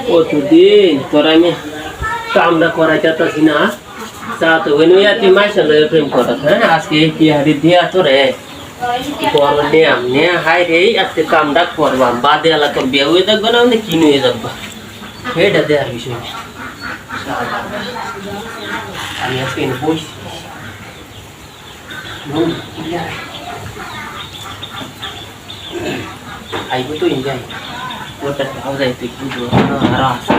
প্রতিদিন তোরা আমি কামটা করাই যাচ্ছি না তা তো তুই মাইসের লগে প্রেম করত হ্যাঁ আজকে কি হারি দিয়া তোরে বড় নিয়াম নে হাই রে আজকে কামটা করবাম বাদে আলা তোর বিয়ে হয়ে থাকবে না মানে কি নিয়ে যাবা সেটা দেওয়ার বিষয় নেই আমি আজকে বসছি আইব তো এনজয় ওটা খাওয়া যায় তুই কিন্তু আরো আসা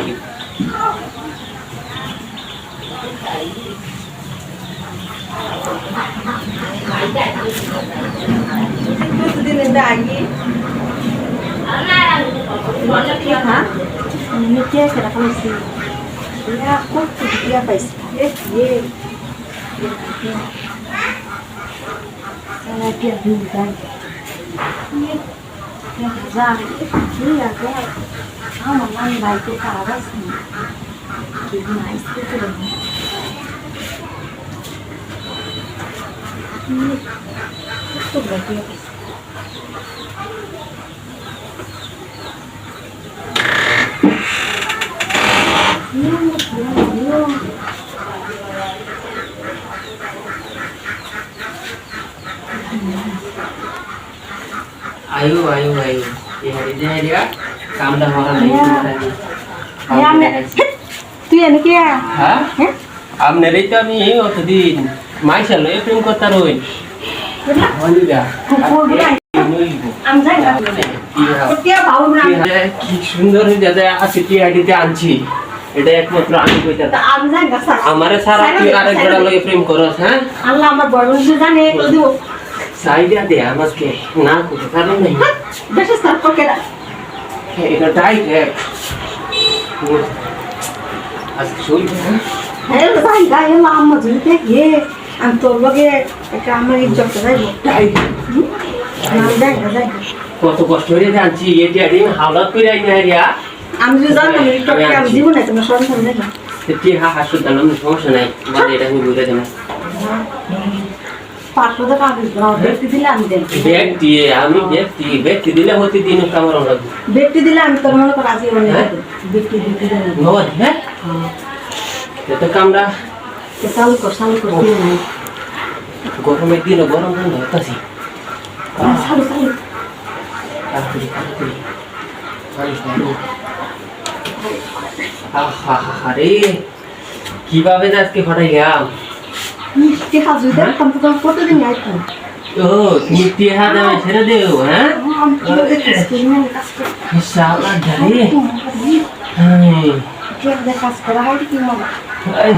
ayo hari dia kamu dah orang lain তুই এনে কি হ্যাঁ আমনে রে তো আমি অতদিন মাইশাল লয়ে প্রেম করতে রই কি সুন্দর সিটি আইডিতে আনছি এটা একমাত্র আমি কইতা আমারে সারা তুই আরেক বড় লগে প্রেম করস হ্যাঁ আল্লাহ আমার বড় জানে দিব সাইডা দে আমাকে না কিছু কারণ নাই বেশি সার পকেরা এটা ডাইরেক্ট আজকে শুই হ্যাঁ ভাই গায়ে আম্মা জুতে গিয়ে আমি তোর লগে একটা আমার ইজ্জত যাইব কত কষ্ট করে জানছি এটি আরে হাওলা করে আই না রিয়া আমি যদি জানতাম এই আমি জীবন না তোমার সন্তান দেখো সেটি হাসপাতাল আমি সমস্যা নাই মানে এটা আমি বুঝে দেব 500 টাকা ব্যক্তি দিলে আমি দেব ব্যক্তি দিলে হতে দিন কামড় লাগবে ব্যক্তি দিলে আমি তোর মনে কর রাজি হই না ব্যক্তি দিতে দেব নয় হ্যাঁ এটা কামড়া চালু কর দিও না গরমের দিনে গরম গন্ধ হতাছি চালু তাড়াতাড়ি আরে কিভাবে আজকে ফাটাইলাম মিষ্টি হাজু দে কম্পিউটার কতদিন আইতো ও মিষ্টি হাজা ছেড়ে দেও হ্যাঁ শালা জানি কেক দে কাজ করা হয় কি মজা এই